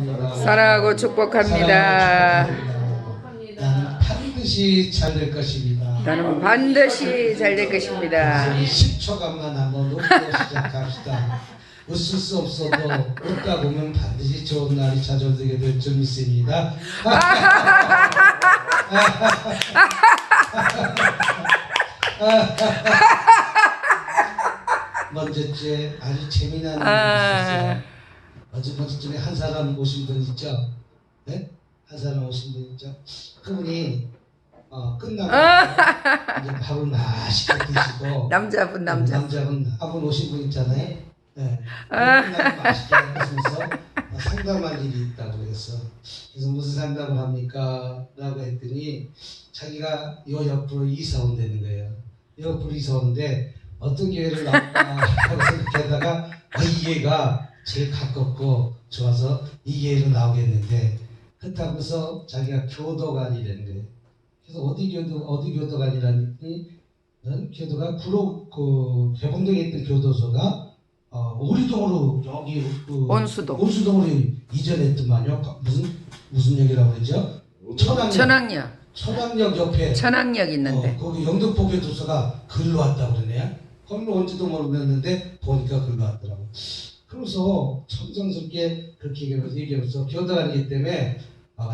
축복합니다. 사랑하고 축복합니다. 나는 반드시 잘 될 것입니다. 나는 반드시 잘 될 것입니다. 10초간만 한번 웃고 시작합시다. 웃을 수 없어도 웃다 보면 반드시 좋은 날이 찾아오게 될 줄 믿습니다. 먼저째 아주 재미난 일이 있었어요. 어제쯤에 한 사람 오신 분 있죠? 네? 한 사람 오신 분 있죠? 그분이 끝나고 이제 밥을 맛있게 드시고 남자분 남자분 한분 오신 분 있잖아요. 네. 끝나고 맛있게 드시면서 상담할 일이 있다고 그랬어. 그래서 무슨 상담을 합니까? 라고 했더니 자기가 요 옆으로 이사 온다는 거예요. 요 옆으로 이사 오는데 어떤 교회를 나올까 하고 생각하다가 이 교회가 제일 가깝고 좋아서 이 교회로 나오겠는데 그렇다고 해서 자기가 교도관이라는 거예요. 그래서 어디 교도관이라니 교도가 구로 개봉동에 있던 교도소가 오리동으로 여기 온수동으로 이전했더만요. 무슨 역이라고 그러죠? 천왕역 옆에 천왕역 있는데 거기 영등포 교도소가 글로 왔다고 그러네요. 거기로 온지도 모르겠는데 보니까 글로 왔더라고. 그래서 정성스럽게 그렇게 얘기하면서 교도관이기 때문에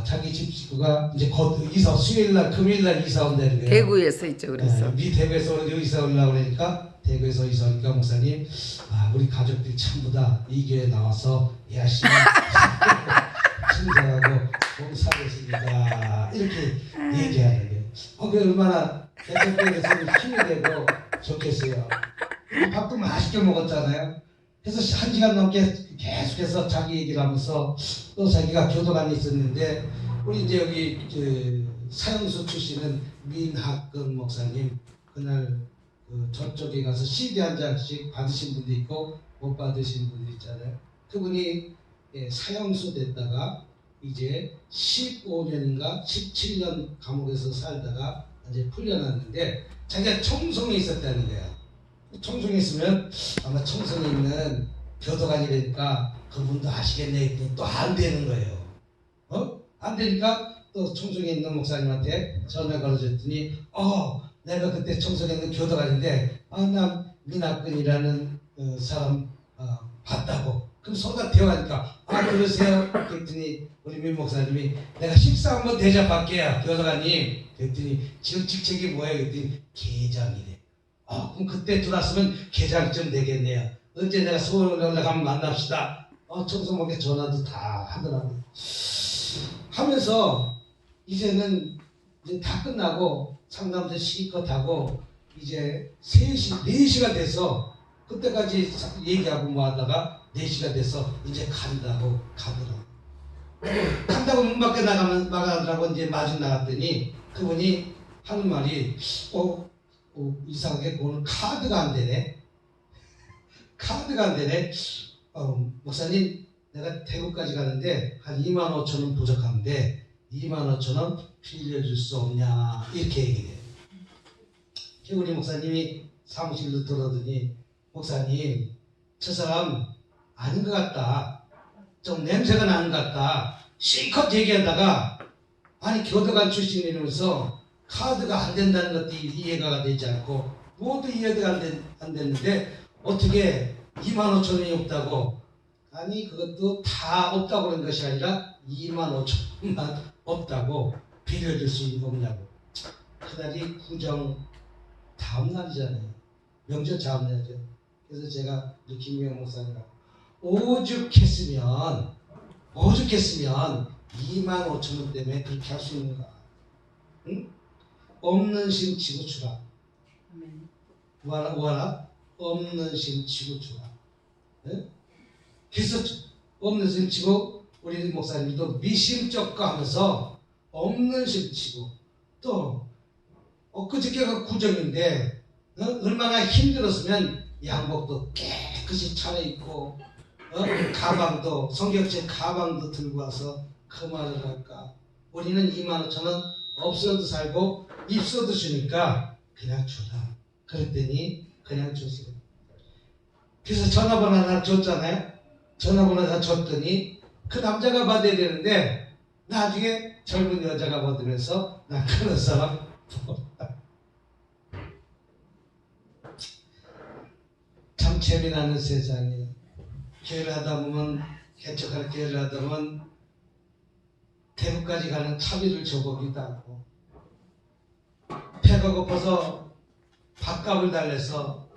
자기 집 식구가 이제 곧 수요일날 금요일날 이사 온다는 거예요. 대구에서 있죠. 그래서 네, 대구에서 여기 이사 오려고 그러니까 대구에서 이사 오니까 목사님 우리 가족들이 전부 다 이 교회에 나와서 열심히 친절하고 봉사하겠습니다 이렇게 얘기하는 거예요. 그게 얼마나 대통령에서 힘이 되고 좋겠어요. 밥도 맛있게 먹었잖아요. 그래서 1시간 넘게 계속해서 자기 얘기를 하면서 또 자기가 교도관에 있었는데 우리 이제 여기 사형수 출신은 민학근 목사님 그날 저쪽에 가서 CD 한 장씩 받으신 분도 있고 못 받으신 분도 있잖아요. 그분이 사형수 됐다가 이제 15년인가 17년 감옥에서 살다가 이제 풀려났는데 자기가 청송에 있었다는 거야. 청송에 있으면 아마 청송에 있는 교도관이라니까 그분도 아시겠네. 또 안 되는 거예요. 안 되니까 또 청송에 있는 목사님한테 전화 걸어줬더니 내가 그때 청송에 있는 교도관인데 나 민학근이라는 사람 봤다고. 그럼 서로 대화하니까 그러세요? 그랬더니 우리 민 목사님이 내가 식사 한번 대접할게요 교도관님. 그랬더니 지금 직책이 뭐예요? 그랬더니 계장이래. 그럼 그때 들어왔으면 계장쯤 되겠네요. 언제 내가 서울 올라가면 만납시다. 청소목에 전화도 다 하더라고요. 하면서 이제는 이제 다 끝나고 상담도 실컷 하고 이제 4시가 돼서 그때까지 얘기하고 뭐 하다가 4시가 돼서 이제 간다고 가더라고요. 간다고 문 밖에 나가더라고. 이제 마중 나갔더니 그분이 하는 말이 이상하게 오늘 카드가 안 되네. 카드가 안 되네. 목사님 내가 대구까지 가는데 한 25,000원 부족한데 25,000원 빌려줄 수 없냐 이렇게 얘기해요. 우리 목사님이 사무실로 들어오더니 목사님 저 사람 아닌 것 같다. 좀 냄새가 나는 것 같다. 실컷 얘기하다가 아니 교도관 출신이면서 카드가 안 된다는 것도 이해가 되지 않고 모두 이해가 안 됐는데 어떻게 25,000원이 없다고. 아니 그것도 다 없다고 그런 것이 아니라 25,000원만 없다고 빌려줄 수 없냐고. 그날이 구정 다음 날이잖아요. 명절 다음 날이죠. 그래서 제가 우리 김명 목사님과 오죽했으면 25,000원 때문에 그렇게 할 수 있는가. 응? 없는 심 치고 주라. 뭐하나? 없는 심 치고 주라. 네? 그래서 없는 심 치고 우리 목사님도 미심쩍고 하면서 없는 심 치고 또 엊그저께가 구정인데 얼마나 힘들었으면 양복도 깨끗이 차려입고 가방도 성경책 가방도 들고 와서 그 말을 할까. 우리는 25,000원 없어도 살고 있어도 주니까 그냥 주라. 그랬더니 그냥 주세요. 그래서 전화번호 하나 줬잖아요. 전화번호 하나 줬더니 그 남자가 받아야 되는데 나중에 젊은 여자가 받으면서 나 그런 사람 참 재미나는 세상이에요. 교회를 하다 보면 개척할 교회를 하다 보면 대구까지 가는 차비를 줘보기도 하고 배가 고파서 밥값을 달래서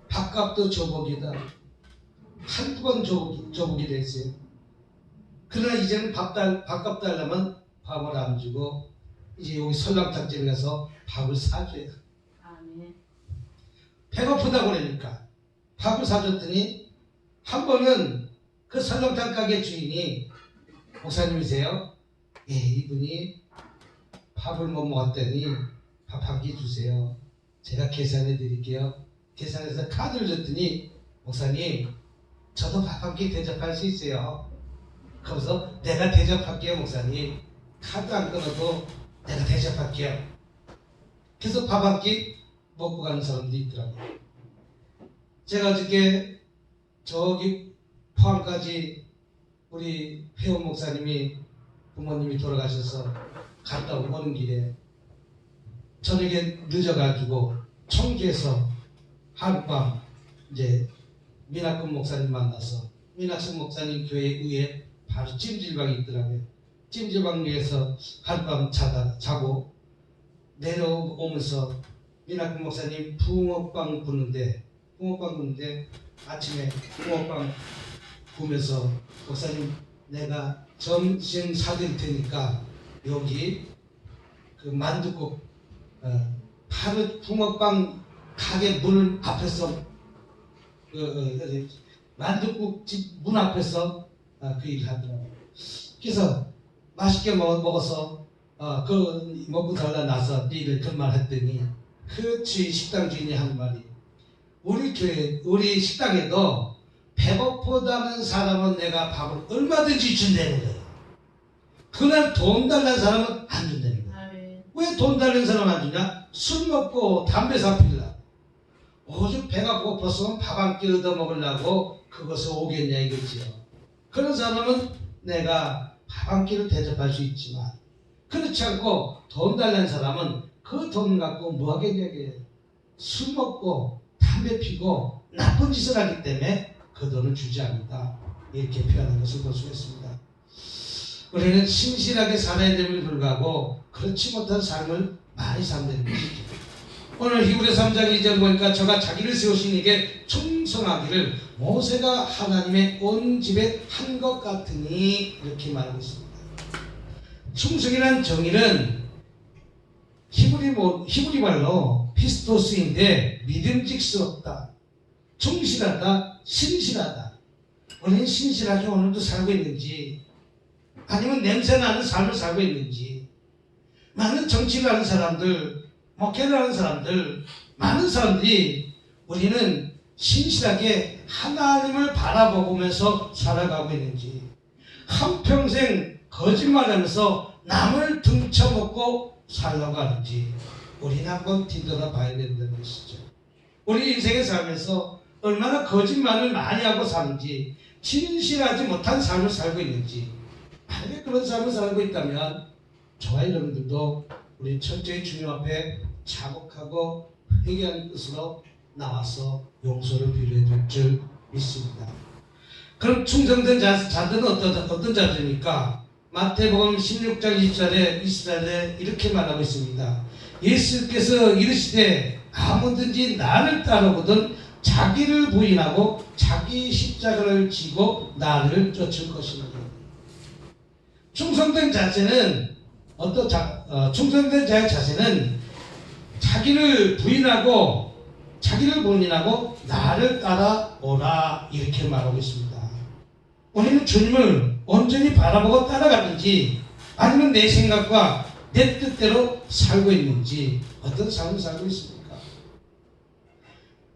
밥값도 줘보기도 하고 한두 번 줘보기도 했어요. 그러나 이제는 밥값 달라면 밥을 안 주고 이제 여기 설렁탕집에 가서 밥을 사줘요. 배고프다고 그러니까 밥을 사줬더니 한 번은 그 설렁탕 가게 주인이 목사님이세요? 예, 이분이 밥을 못 먹었더니 밥 한 끼 주세요. 제가 계산해 드릴게요. 계산해서 카드를 줬더니 목사님 저도 밥 한 끼 대접할 수 있어요. 그래서 내가 대접할게요 목사님. 카드 안 끊어도 내가 대접할게요. 그래서 밥 한 끼 먹고 가는 사람도 있더라고요. 제가 어저께 저기 포항까지 우리 회원 목사님이 부모님이 돌아가셔서 갔다 오는 길에 저녁에 늦어가지고 청주에서 하룻밤 이제 민학금 목사님 만나서 민학금 목사님 교회 위에 바로 찜질방이 있더라고요. 찜질방 위에서 하룻밤 자고 내려오면서 민학금 목사님 붕어빵 굽는데 아침에 붕어빵 구우면서 목사님 내가 점심 사드릴 테니까 여기 그 만둣국 바로 붕어빵 가게 문 앞에서 만둣국 집 문 앞에서 그 일 하더라고요. 그래서 맛있게 먹어서 그 먹고 달라 나서 일을 그말 했더니 그 식당 주인이 한 말이 우리 식당에도 배고프다는 사람은 내가 밥을 얼마든지 준다는 거예요. 그날 돈 달라는 사람은 안 준다는 거예요. 왜 돈 달라는 사람 안 주냐? 술 먹고 담배 사필라. 오죽 배가 고팠으면 밥 한 끼 얻어 먹으려고 그것을 오겠냐 이거지요. 그런 사람은 내가 밥 한 끼를 대접할 수 있지만 그렇지 않고 돈 달라는 사람은 그 돈 갖고 뭐 하겠냐 이게요. 술 먹고 담배 피고 나쁜 짓을 하기 때문에 그 돈을 주지 않는다. 이렇게 표현한 것을 볼 수 있습니다. 우리는 신실하게 살아야 됨을 불구하고 그렇지 못한 삶을 많이 산다는 것이죠. 오늘 히브리 3장 2절 보니까 저가 자기를 세우신 이에게 충성하기를 모세가 하나님의 온 집에 한 것 같으니 이렇게 말하고 있습니다. 충성이란 정의는 히브리 말로 피스토스인데 믿음직스럽다, 충실하다, 신실하다. 우리는 신실하게 오늘도 살고 있는지 아니면 냄새나는 삶을 살고 있는지 많은 정치를 하는 사람들, 목회를 하는 사람들, 많은 사람들이 우리는 신실하게 하나님을 바라보면서 살아가고 있는지 한평생 거짓말하면서 남을 등쳐먹고 살려고 하는지 우리는 한번 뒤돌아봐야 된다는 것이죠. 우리 인생에 살면서 얼마나 거짓말을 많이 하고 사는지 진실하지 못한 삶을 살고 있는지 만약에 그런 삶을 살고 있다면 저와 여러분들도 우리 철저히 주님 앞에 자복하고 회개하는 뜻으로 나와서 용서를 빌어야 될 줄 믿습니다. 그럼 충성된 자들은 어떤 자들입니까? 마태복음 16장 20절에 이스라엘에 이렇게 말하고 있습니다. 예수께서 이르시되 아무든지 나를 따르거든 자기를 부인하고 자기 십자가를 지고 나를 쫓을 것입니다. 충성된 자세는 충성된 자의 자세는 자기를 부인하고 나를 따라오라 이렇게 말하고 있습니다. 우리는 주님을 온전히 바라보고 따라가는지 아니면 내 생각과 내 뜻대로 살고 있는지 어떤 삶을 살고 있습니까?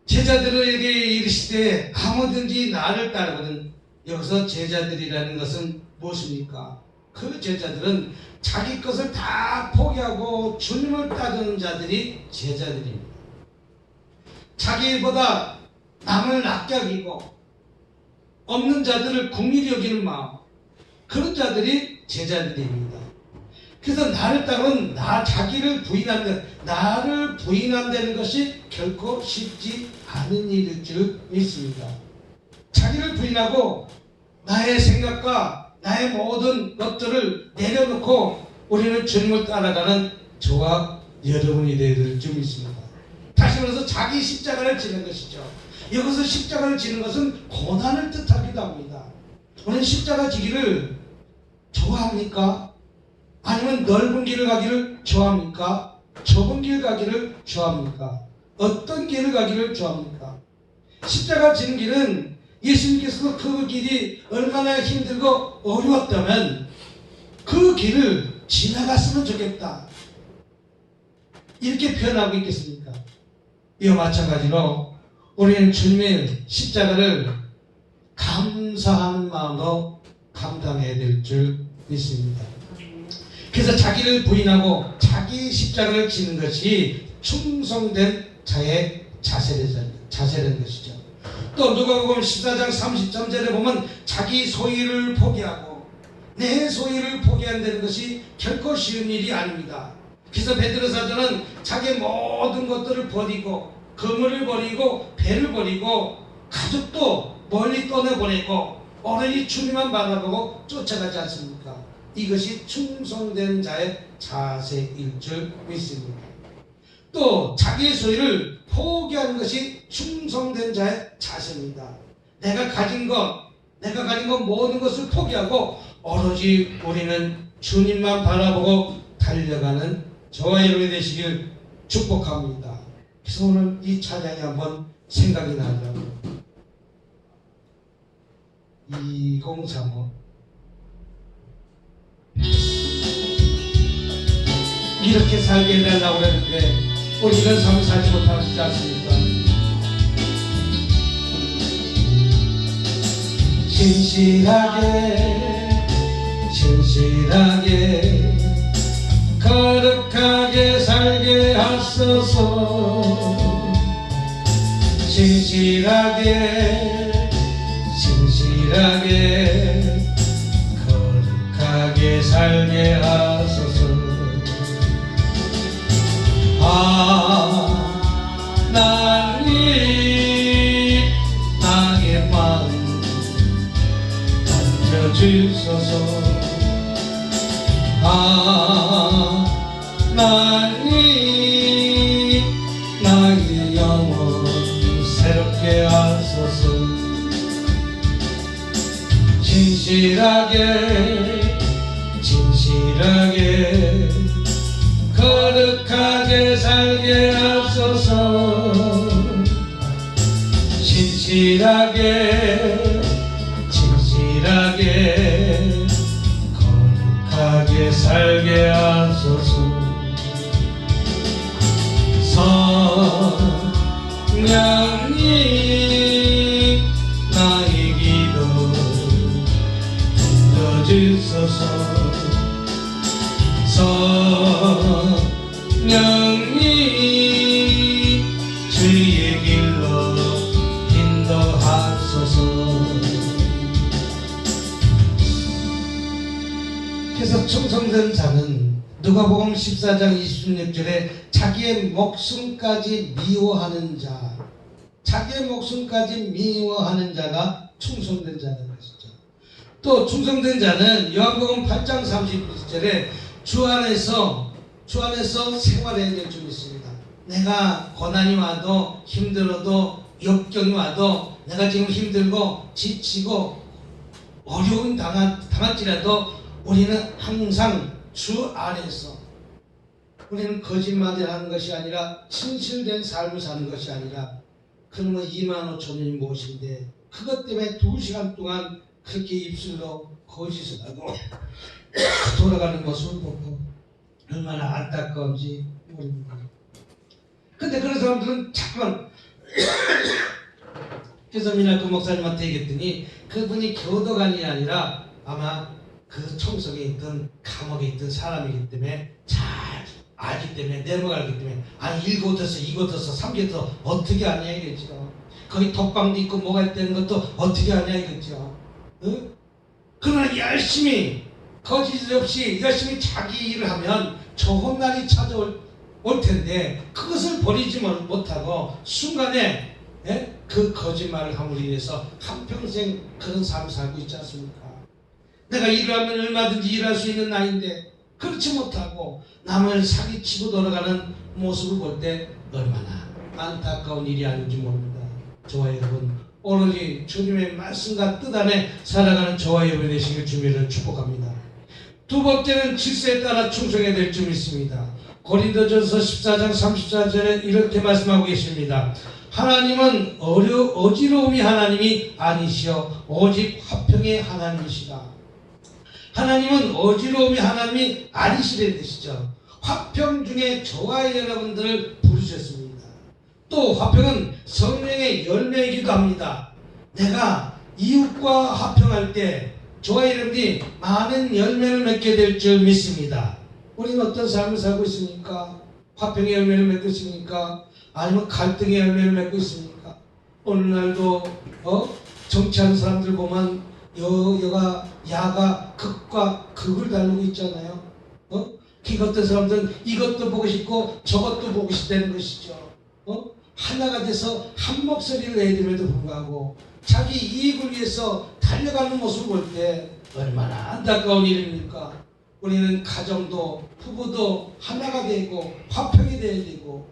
제자들에게 이르시되 아무든지 나를 따르거든. 여기서 제자들이라는 것은 무엇입니까? 그 제자들은 자기 것을 다 포기하고 주님을 따르는 자들이 제자들입니다. 자기보다 남을 낮게 여기고 없는 자들을 긍휼히 여기는 마음, 그런 자들이 제자들입니다. 그래서 나를 따르는 자기를 부인한다는, 나를 부인한다는 것이 결코 쉽지 않은 일일 줄 믿습니다. 자기를 부인하고 나의 생각과 나의 모든 것들을 내려놓고 우리는 주님을 따라가는 저와 여러분이 되어야 될 줄 믿습니다. 다시 말해서 자기 십자가를 지는 것이죠. 여기서 십자가를 지는 것은 고난을 뜻하기도 합니다. 우리는 십자가 지기를 좋아합니까? 아니면 넓은 길을 가기를 좋아합니까? 좁은 길 가기를 좋아합니까? 어떤 길을 가기를 좋아합니까? 십자가 지는 길은 예수님께서도 그 길이 얼마나 힘들고 어려웠다면 그 길을 지나갔으면 좋겠다, 이렇게 표현하고 있겠습니까? 이와 마찬가지로 우리는 주님의 십자가를 감사하는 마음으로 감당해야 될 줄 믿습니다. 그래서 자기를 부인하고 자기 십자가를 지는 것이 충성된 자의 자세라는 것이죠. 또 누가복음 14장 33절에 보면 자기 소유를 포기하고 내 소유를 포기한다는 것이 결코 쉬운 일이 아닙니다. 그래서 베드로 사도는 자기 모든 것들을 버리고 그물을 버리고 배를 버리고 가족도 멀리 떠내보내고 오로지 주님만 바라보고 쫓아가지 않습니까? 이것이 충성된 자의 자세일 줄 믿습니다. 또 자기의 소유를 포기하는 것이 충성된 자의 자세입니다. 내가 가진 것 모든 것을 포기하고 오로지 우리는 주님만 바라보고 달려가는 저와 여러분이 되시길 축복합니다. 그래서 오늘 이 찬양이 한번 생각이 나더라고요. 2035 이렇게 살게 해달라고 그랬는데 우리 이런 삶을 살지 못하지 않습니까? 신실하게 거룩하게 살게 하소서. 신실하게 거룩하게 살게 하소서. 하나님 나의 마음 만져주소서. 하나님 나의 영혼 새롭게 하소서. 진실하게 거룩하게 살게 하소서. 진실하게 거룩하게 살게 하소서. 성령님 나의 기도 들어주소서. 성령님 주의 길로 인도하소서. 그래서 충성된 자는 누가복음 14장 26절에 자기의 목숨까지 미워하는 자가 충성된 자라는 것이죠. 또 충성된 자는 요한복음 8장 30절에 주 안에서 생활해야 될 줄 믿습니다. 내가 고난이 와도 힘들어도 역경이 와도 내가 지금 힘들고 지치고 어려움 당할지라도 우리는 항상 주 안에서, 우리는 거짓말을 하는 것이 아니라 진실된 삶을 사는 것이 아니라, 그러면 25,000원이 무엇인데 그것 때문에 2시간 동안 그렇게 입술로 거짓을 하고 돌아가는 모습을 보고 얼마나 안타까운지 모릅니다. 근데 그런 사람들은 자꾸만 그래서 미나크 목사님한테 얘기했더니 그분이 교도관이 아니라 아마 그 총석에 있던 감옥에 있던 사람이기 때문에 잘 알기 때문에, 내목 알기 때문에, 아니 1고 떴어 2고 떴어 3고 떴어 어떻게 아냐 이랬죠. 거기 독방도 있고 뭐가 있다는 것도 어떻게 아냐 이랬죠. 응? 그러나 열심히 거짓 없이 열심히 자기 일을 하면 좋은 날이 찾아올 텐데 그것을 버리지 못하고 순간에 그 거짓말을 함으로 인해서 한평생 그런 삶을 살고 있지 않습니까? 내가 일하면 얼마든지 일할 수 있는 나이인데 그렇지 못하고 남을 사기치고 돌아가는 모습을 볼 때 얼마나 안타까운 일이 아닌지 모릅니다. 저와 여러분, 오로지 주님의 말씀과 뜻 안에 살아가는 저와 여러분이 되시길 주님을 축복합니다. 두 번째는 질서에 따라 충성해야 될 줄 믿습니다. 고린도전서 14장 34절에 이렇게 말씀하고 계십니다. 하나님은 어지러움이 하나님이 아니시여 오직 화평의 하나님이시다. 하나님은 어지러움이 하나님이 아니시라는 뜻이죠. 화평 중에 저와 여러분들을 부르셨습니다. 또 화평은 성령의 열매이기도 합니다. 내가 이웃과 화평할 때 저와 여러분이 많은 열매를 맺게 될 줄 믿습니다. 우리는 어떤 삶을 살고 있습니까? 화평의 열매를 맺고 있습니까? 아니면 갈등의 열매를 맺고 있습니까? 오늘날도 정치하는 사람들 보면 야가 극과 극을 다루고 있잖아요. 어떤 사람들은 이것도 보고 싶고 저것도 보고 싶다는 것이죠. 하나가 돼서 한 목소리를 내야 됨에도 불구하고 자기 이익을 위해서 달려가는 모습을 볼 때 얼마나 안타까운 일입니까? 우리는 가정도 부부도 하나가 되고 화평이 되어야 되고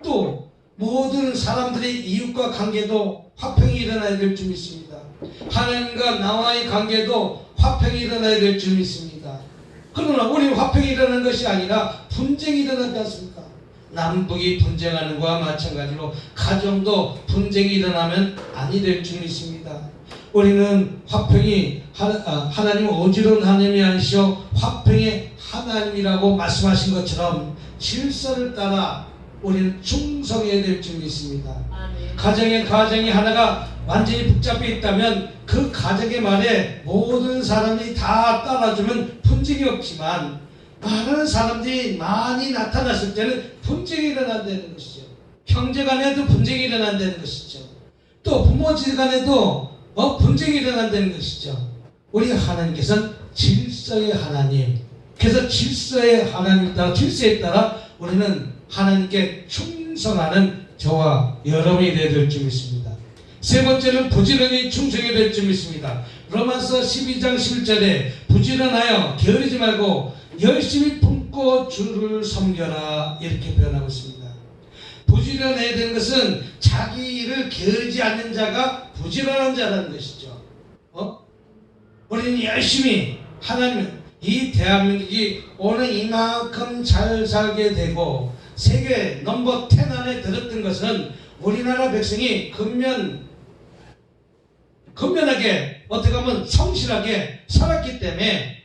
또 모든 사람들의 이웃과 관계도 화평이 일어나야 될 줄 믿습니다. 하나님과 나와의 관계도 화평이 일어나야 될 줄 믿습니다. 그러나 우리는 화평이 일어나는 것이 아니라 분쟁이 일어나지 않습니까? 남북이 분쟁하는 것과 마찬가지로 가정도 분쟁이 일어나면 아니 될 줄 믿습니다. 우리는 화평이 하나님은 어지러운 하나님이 아니시오 화평의 하나님이라고 말씀하신 것처럼 질서를 따라 우리는 충성해야 될 줄 믿습니다. 가정이 하나가 완전히 복잡해 있다면 그 가정의 말에 모든 사람이 다 따라주면 분쟁이 없지만 많은 사람들이 많이 나타났을 때는 분쟁이 일어난다는 것이죠. 형제 간에도 분쟁이 일어난다는 것이죠. 또 부모지 간에도 분쟁이 일어난다는 것이죠. 우리 하나님께서는 질서의 하나님, 그래서 질서의 하나님에 따라 질서에 따라 우리는 하나님께 충성하는 저와 여러분이 되어야 될 줄 믿습니다. 세 번째는 부지런히 충성해야 될 줄 믿습니다. 로마서 12장 11절에 부지런하여 게으르지 말고 열심히 품고 주를 섬겨라 이렇게 표현하고 있습니다. 부지런해야 되는 것은 자기 일을 게으르지 않는 자가 부지런한 자라는 것이죠. 우리는 열심히 하나님은 이 대한민국이 오늘 이만큼 잘 살게 되고 세계 넘버 10 안에 들었던 것은 우리나라 백성이 근면하게 어떻게 보면 성실하게 살았기 때문에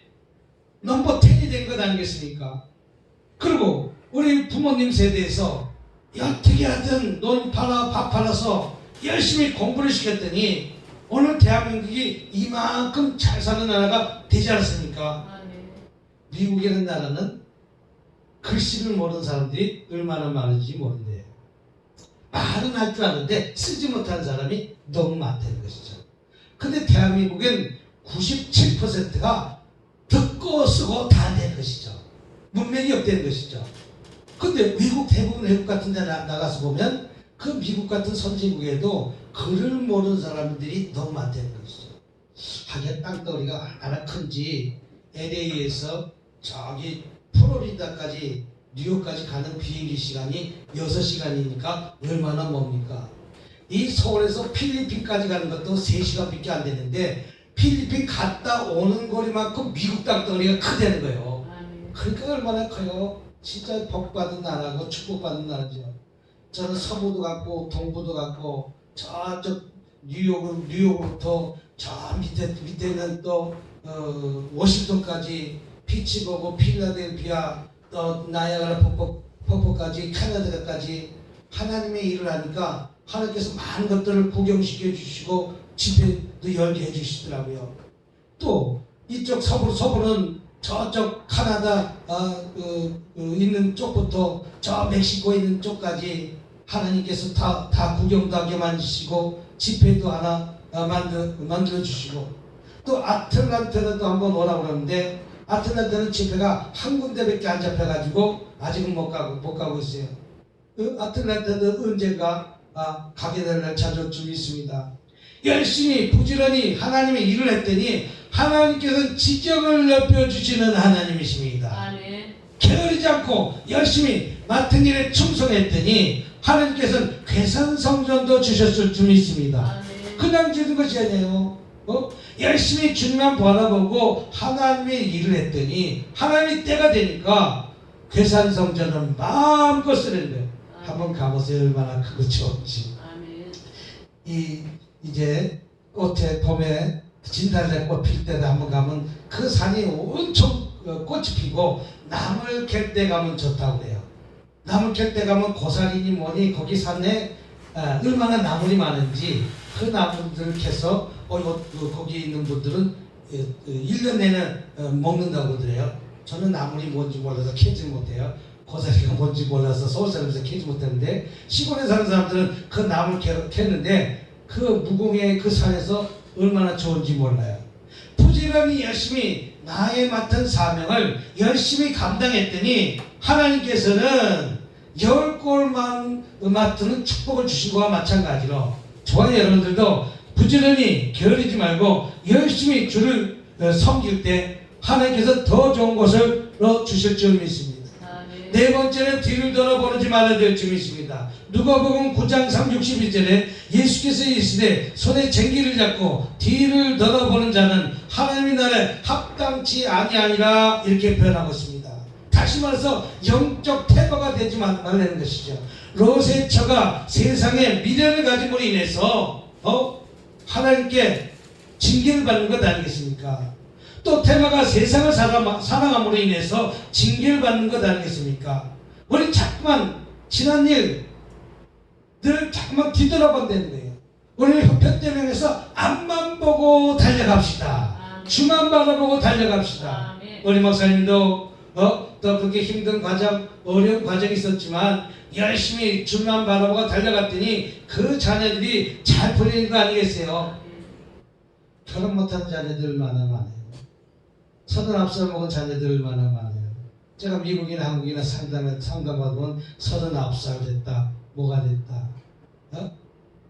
넘버 10이 된 것 아니겠습니까? 그리고 우리 부모님 세대에서 어떻게 하든 돈 팔아 밥 팔아서 열심히 공부를 시켰더니 오늘 대한민국이 이만큼 잘 사는 나라가 되지 않았습니까? 미국이라는 나라는 글씨를 모르는 사람들이 얼마나 많은지 모른대요. 말은 할 줄 아는데 쓰지 못하는 사람이 너무 많다는 것이죠. 근데 대한민국엔 97%가 듣고 쓰고 다 된 것이죠. 문명이 없다는 것이죠. 근데 대부분 외국 같은 데 나가서 보면 그 미국 같은 선진국에도 글을 모르는 사람들이 너무 많다는 것이죠. 하긴 땅덩어리가 얼마나 큰지 LA에서 저기 플로리다까지 뉴욕까지 가는 비행기 시간이 6시간이니까 얼마나 뭡니까? 이 서울에서 필리핀까지 가는 것도 3시간밖에 안 되는데 필리핀 갔다 오는 거리만큼 미국 땅덩어리가 크다는 거예요. 그러니까 얼마나 커요? 진짜 복받은 나라고 축복받은 나라죠. 저는 서부도 갔고 동부도 갔고 저쪽 뉴욕으로부터 저 밑에는 또 워싱턴까지 피츠버그, 필라델피아, 또 나이아가라 폭포까지 캐나다까지 하나님의 일을 하니까 하나님께서 많은 것들을 구경시켜 주시고 집회도 열게 해주시더라고요. 또 이쪽 서부는 저쪽 카나다 있는 쪽부터 저 멕시코에 있는 쪽까지 하나님께서 다 구경도 하게 만드시고 집회도 하나 만들어 주시고 또 아틀란타도 또 한번 오라고 그러는데 아틀란타는 집회가 한 군데밖에 안 잡혀가지고 아직은 못 가고 있어요. 그 아틀란타도 언젠가 가게 될 날 찾아올 줄 있습니다. 열심히 부지런히 하나님의 일을 했더니 하나님께서는 지경을 넓혀주시는 하나님이십니다. 아멘. 게으르지 않고 열심히 맡은 일에 충성했더니 하나님께서는 괴산성전도 주셨을 줄 믿습니다. 아멘. 그냥 주는 것이 아니에요. 열심히 주님만 바라보고 하나님의 일을 했더니 하나님이 때가 되니까 괴산성전은 마음껏 쓰는 거예요. 한번 가보세요. 얼마나 크고 좋은지. 아멘. 이제 꽃에 봄에 진달래 꽃 필 때도 한번 가면 그 산이 엄청 꽃이 피고 나물 캘 때 가면 좋다고 그래요. 나물 캘 때 가면 고사리니 뭐니 거기 산에 얼마나 나물이 많은지 그 나물들을 캐서 거기 있는 분들은 1년 내내 먹는다고 그러더래요. 저는 나물이 뭔지 몰라서 캐지 못해요. 고사리가 뭔지 몰라서 서울 사람에서 캐지 못했는데 시골에 사는 사람들은 그 나물 캐는데 그 무공의 그 산에서 얼마나 좋은지 몰라요. 부지런히 열심히 나의 맡은 사명을 열심히 감당했더니 하나님께서는 10골만 맡는 축복을 주신 것과 마찬가지로 저와 여러분들도 부지런히 게으르지 말고 열심히 주를 섬길 때 하나님께서 더 좋은 것을 주실 줄 믿습니다. 아멘. 네 번째는 뒤를 돌아보지 말아야 될 줄 믿습니다. 누가복음 9장 31절에 예수께서 이르시되 손에 쟁기를 잡고 뒤를 돌아보는 자는 하나님의 나라에 합당치 아니하니라 이렇게 표현하고 있습니다. 다시 말해서 영적 태도가 되지 말라는 것이죠. 롯의 처가 세상에 미련을 가짐으로 인해서 하나님께 징계를 받는 것 아니겠습니까? 또 테마가 세상을 사랑함으로 인해서 징계를 받는 것 아니겠습니까? 우리 자꾸만 지난 일 늘 자꾸만 뒤돌아본다는 거예요. 우리는 형편대명에서 앞만 보고 달려갑시다. 아멘. 주만 바라보고 달려갑시다. 아멘. 우리 목사님도 또 그렇게 힘든 과정, 어려운 과정이 있었지만 열심히 주만 바라보고 달려갔더니 그 자녀들이 잘 풀리는 거 아니겠어요? 결혼 못한 자녀들 얼마나 많아요. 39살 먹은 자녀들 얼마나 많아요. 제가 미국이나 한국이나 상담하면 39살 됐다. 뭐가 됐다.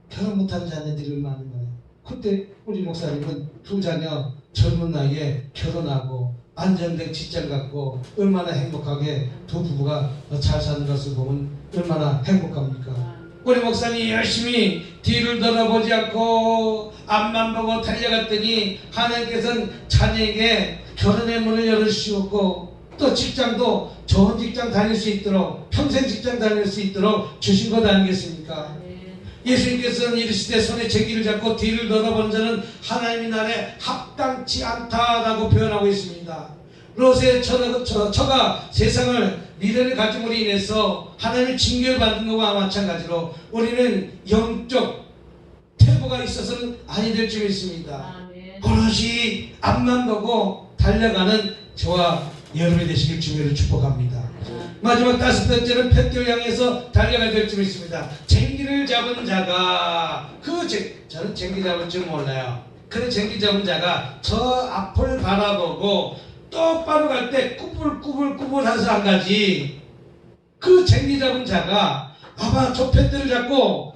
결혼 못한 자녀들이 얼마나 많아요. 그때 우리 목사님은 두 자녀 젊은 나이에 결혼하고 안정된 직장 갖고 얼마나 행복하게 두 부부가 잘 사는 것을 보면 얼마나 행복합니까? 우리 목사님이 열심히 뒤를 돌아보지 않고 앞만 보고 달려갔더니 하나님께서는 자녀에게 결혼의 문을 열어주시고 또 직장도 좋은 직장 다닐 수 있도록 평생 직장 다닐 수 있도록 주신 것 아니겠습니까? 예수님께서는 이르시되 손에 쟁기를 잡고 뒤를 돌아보는 자는 하나님의 나라에 합당치 않다라고 표현하고 있습니다. 롯의 처가 세상을 미련을 가짐으로 인해서 하나님의 징계를 받는 것과 마찬가지로 우리는 영적 태보가 있어서는 아니 될 줄 믿습니다. 오롯이 앞만 보고 달려가는 저와 여러분이 되시길 주님으로 축복합니다. 마지막 5번째는 뱃길 향해서 달려가야 될 줄 믿습니다. 쟁기를 잡은 자가 저는 쟁기 잡을 줄 몰라요. 그런 쟁기 잡은 자가 저 앞을 바라보고 똑바로 갈 때 꾸불꾸불꾸불해서 안 가지. 그 쟁기 잡은 자가 아마 저 뱃들을 잡고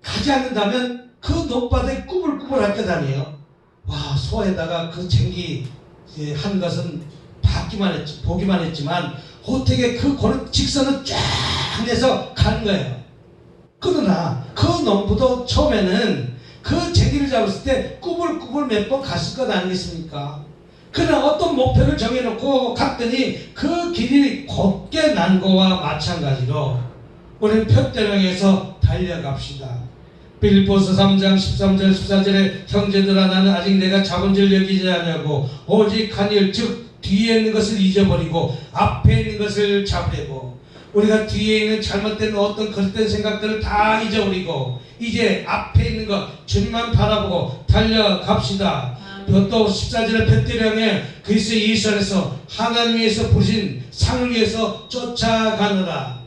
가지 않는다면 그 높바닥에 꾸불꾸불할 것 아니에요. 와, 소에다가 그 쟁기 한 것은 보기만 했지만 어떻게 그 직선을 쫙 해서 가는 거예요. 그러나 그 농부도 처음에는 그 쟁기를 잡았을 때 꾸불꾸불 몇 번 갔을 것 아니겠습니까? 그러나 어떤 목표를 정해놓고 갔더니 그 길이 곧게 난 거와 마찬가지로 우리는 편대령에서 달려갑시다. 빌립보서 3장 13절 14절에 형제들아 나는 아직 내가 잡은 줄 여기지 않냐고 오직 한 일 즉 뒤에 있는 것을 잊어버리고 앞에 있는 것을 잡으려고 우리가 뒤에 있는 잘못된 어떤 거짓된 생각들을 다 잊어버리고 이제 앞에 있는 것 주님만 바라보고 달려갑시다. 또 14절에 벳대령에 그리스도 예수 안에서 하나님 위해서 부르신 상을 위해서 쫓아가느라.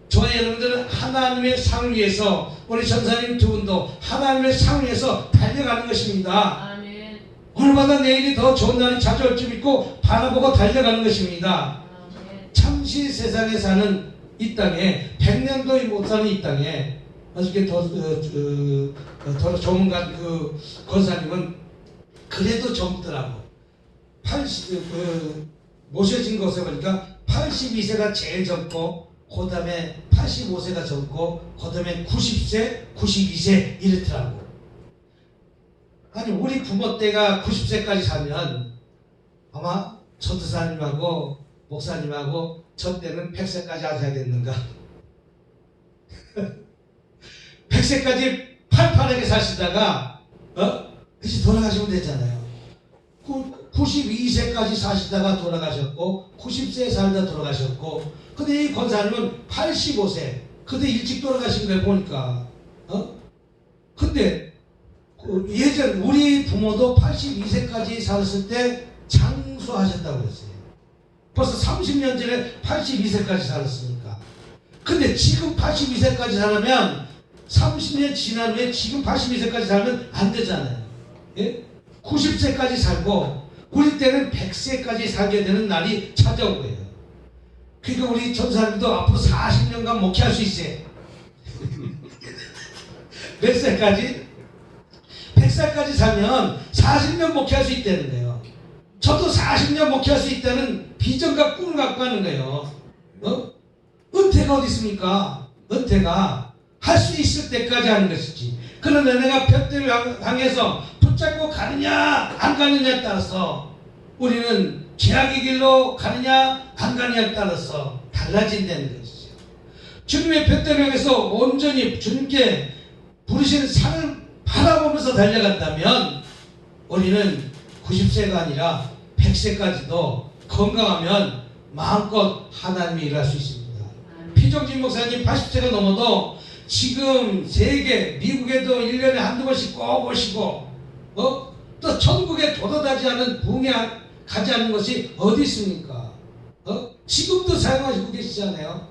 저와 여러분들은 하나님의 상을 위해서 우리 전사님 두 분도 하나님의 상을 위해서 달려가는 것입니다. 아멘. 오늘보다 내일이 더 좋은 날이 찾아올 줄 믿고 바라보고 달려가는 것입니다. 잠시 세상에 사는 이 땅에 100년도 못 사는 이 땅에 어저께 더 조문관 그 권사님은 그래도 젊더라고. 80 모셔진 것에 보니까 82세가 제일 젊고 그 다음에 85세가 젊고 그 다음에 90세, 92세 이렇더라고. 아니 우리 부모 때가 90세까지 살면 아마 전도사님하고 목사님하고 저 때는 100세까지 하셔야겠는가. 100세까지 팔팔하게 사시다가 그치 돌아가시면 되잖아요. 92세까지 사시다가 돌아가셨고 90세 살다 돌아가셨고 근데 이 권사님은 85세 근데 일찍 돌아가신 거예요 보니까. 근데 예전 우리 부모도 82세까지 살았을 때 장수하셨다고 그랬어요. 벌써 30년 전에 82세까지 살았으니까. 근데 지금 82세까지 살면 30년 지난 후에 지금 82세까지 살면 안 되잖아요. 예? 90세까지 살고 우리 때는 100세까지 살게 되는 날이 찾아온 거예요. 그러니까 우리 전사님도 앞으로 40년간 목회할 수 있어요. 몇 살까지? 100살까지 살면 40년 목회할 수 있다는 거예요. 저도 40년 목회할 수 있다는 비전과 꿈을 갖고 가는 거예요. 은퇴가 어디 있습니까? 은퇴가 할 수 있을 때까지 하는 것이지. 그런데 내가 볕대를 향해서 붙잡고 가느냐 안 가느냐에 따라서 우리는 죄악의 길로 가느냐 안 가느냐에 따라서 달라진다는 것이죠. 주님의 볕대를 향해서 온전히 주님께 부르시는 산을 바라보면서 달려간다면 우리는 90세가 아니라 100세까지도 건강하면 마음껏 하나님이 일할 수 있습니다. 피종진 목사님 80세가 넘어도 지금 세계 미국에도 1년에 한두 번씩 꼭 오시고 또 천국에 도달하지 않은 부흥에 가지 않는 것이 어디 있습니까? 지금도 사용하시고 계시잖아요.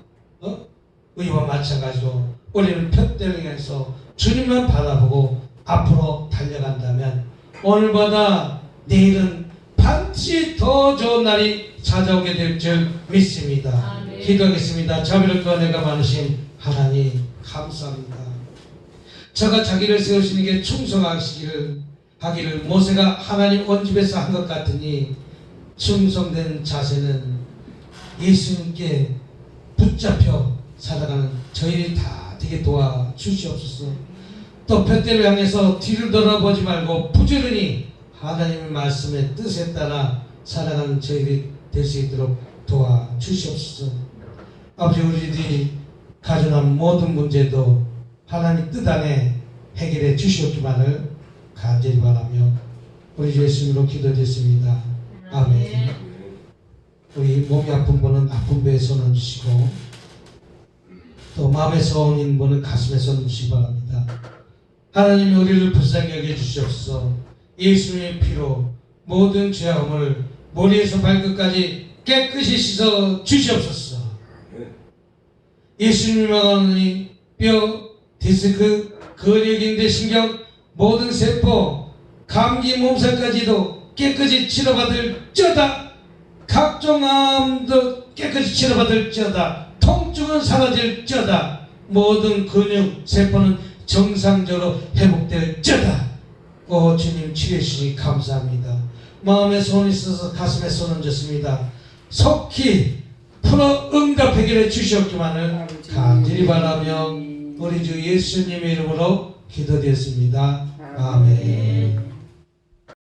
이와 마찬가지로 우리는 푯대를 향해서 주님만 바라보고 앞으로 달려간다면 오늘보다 내일은 반드시 더 좋은 날이 찾아오게 될 줄 믿습니다. 기도하겠습니다. 자비롭고 은혜가 많으신 하나님 감사합니다. 저가 자기를 세우시는 게 충성하시기를 하기를 모세가 하나님 온 집에서 한 것 같으니 충성된 자세는 예수님께 붙잡혀 살아가는 저희들이 다 되게 도와주시옵소서. 또 푯대를 향해서 뒤를 돌아보지 말고 부지런히 하나님의 말씀의 뜻에 따라 살아가는 저희들이 될 수 있도록 도와주시옵소서. 아버지 우리들이 가져난 모든 문제도 하나님 뜻 안에 해결해 주시옵기만을 간절히 바라며 우리 주 예수님으로 기도드렸습니다. 아멘. 우리 몸이 아픈 분은 아픈 배에 손을 주시고 또 마음에 서운인 분은 가슴에 손을 주시기 바랍니다. 하나님이 우리를 불쌍히 여겨 주시옵소서. 예수님의 피로 모든 죄악을 머리에서 발끝까지 깨끗이 씻어 주시옵소서. 예수님의 뼈, 디스크, 근육인대 신경, 모든 세포, 감기 몸살까지도 깨끗이 치료받을지어다. 각종 암도 깨끗이 치료받을지어다. 통증은 사라질지어다. 모든 근육, 세포는 정상적으로 회복될지어다. 오 주님 치유해 주시니 감사합니다. 마음에 손이 있어서 가슴에 손을 얹었습니다. 속히 풀어 응답 해결해 주시옵기만을 간절히 바라며 우리 주 예수님의 이름으로 기도드렸습니다. 아멘.